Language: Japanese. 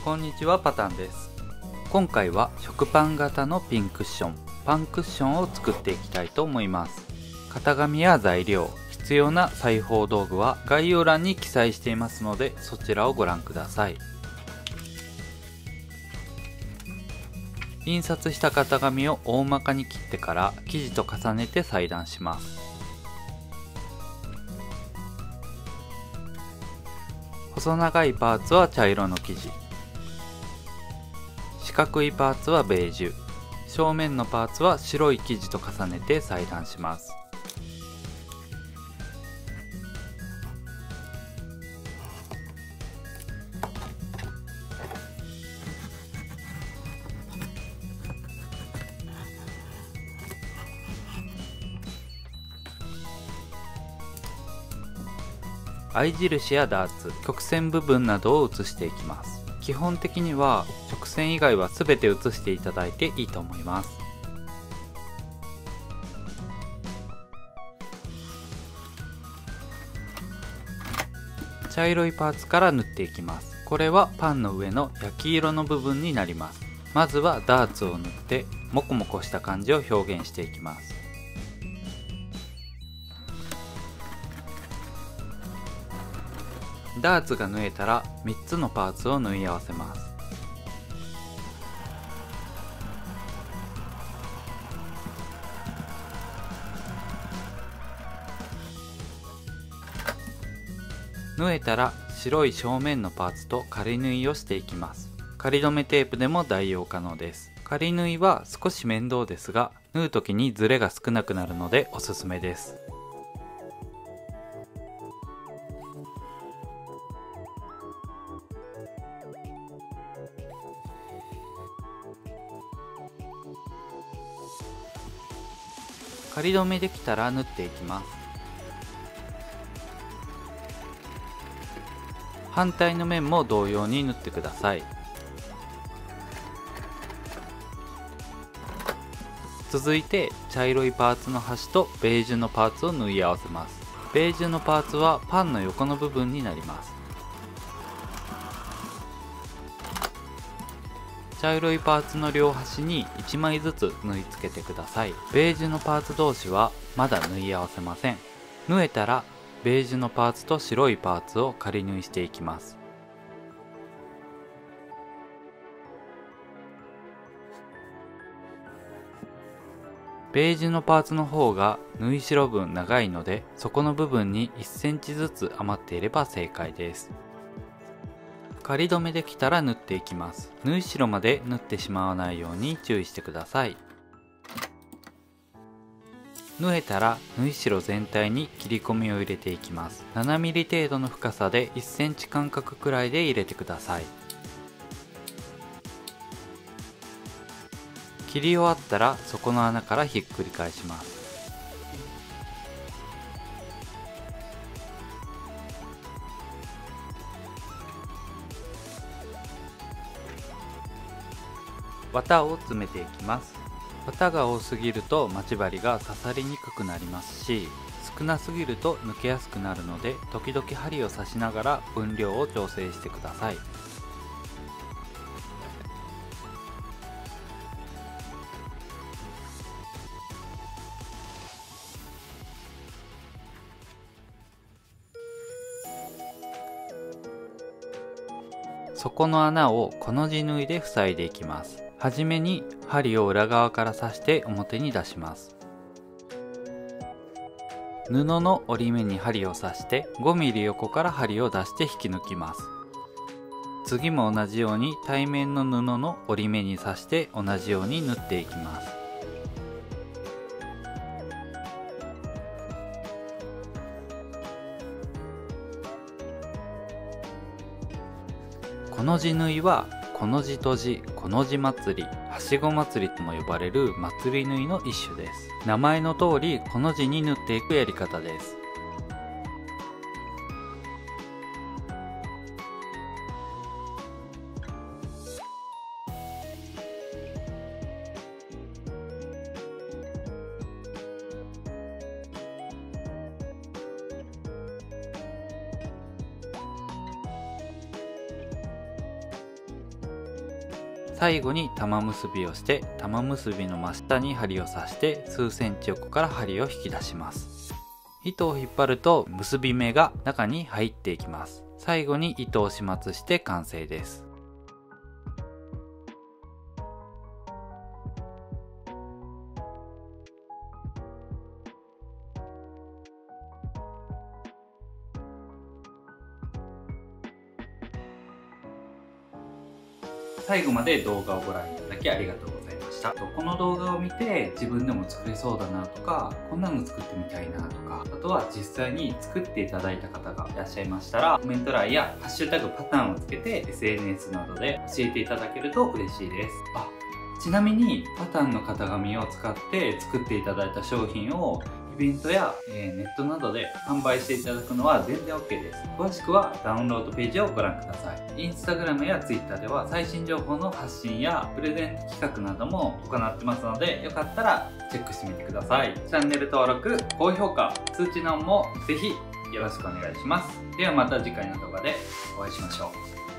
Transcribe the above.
こんにちは、パタンです。今回は食パン型のピンクッション、パンクッションを作っていきたいと思います。型紙や材料、必要な裁縫道具は概要欄に記載していますので、そちらをご覧ください。印刷した型紙を大まかに切ってから生地と重ねて裁断します。細長いパーツは茶色の生地、四角いパーツはベージュ、正面のパーツは白い生地と重ねて裁断します。合印やダーツ、曲線部分などを写していきます。基本的には直線以外は全て写していただいていいと思います。茶色いパーツから塗っていきます。これはパンの上の焼き色の部分になります。まずはダーツを塗ってモコモコした感じを表現していきます。ダーツが縫えたら3つのパーツを縫い合わせます。縫えたら白い正面のパーツと仮縫いをしていきます。仮留めテープでも代用可能です。仮縫いは少し面倒ですが、縫う時にズレが少なくなるのでおすすめです。仮留めできたら縫っていきます。反対の面も同様に縫ってください。続いて茶色いパーツの端とベージュのパーツを縫い合わせます。ベージュのパーツはパンの横の部分になります。茶色いパーツの両端に1枚ずつ縫い付けてください。ベージュのパーツ同士はまだ縫い合わせません。縫えたらベージュのパーツと白いパーツを仮縫いしていきます。ベージュのパーツの方が縫い代分長いので、そこの部分に1センチずつ余っていれば正解です。仮留めできたら縫っていきます。縫い代まで縫ってしまわないように注意してください。縫えたら縫い代全体に切り込みを入れていきます。7ミリ程度の深さで1センチ間隔くらいで入れてください。切り終わったら底の穴からひっくり返します。綿を詰めていきます。綿が多すぎると待ち針が刺さりにくくなりますし、少なすぎると抜けやすくなるので、時々針を刺しながら分量を調整してください。底の穴をコの字縫いで塞いでいきます。はじめに針を裏側から刺して表に出します。布の折り目に針を刺して5ミリ横から針を出して引き抜きます。次も同じように対面の布の折り目に刺して同じように縫っていきます。コの字縫いはコの字とじ、コの字祭り、はしご祭りとも呼ばれる祭り縫いの一種です。名前の通りコの字に縫っていくやり方です。最後に玉結びをして、玉結びの真下に針を刺して数センチ横から針を引き出します。糸を引っ張ると結び目が中に入っていきます。最後に糸を始末して完成です。最後まで動画をご覧いただきありがとうございました。この動画を見て自分でも作れそうだなとか、こんなの作ってみたいなとか、あとは実際に作っていただいた方がいらっしゃいましたら、コメント欄やハッシュタグパターンをつけて SNS などで教えていただけると嬉しいです。ちなみにパターンの型紙を使って作っていただいた商品をイベントや、ネットなどで販売していただくのは全然 OK です。詳しくはダウンロードページをご覧ください。インスタグラムやツイッターでは最新情報の発信やプレゼント企画なども行ってますので、よかったらチェックしてみてください。チャンネル登録、高評価、通知のオンもぜひよろしくお願いします。ではまた次回の動画でお会いしましょう。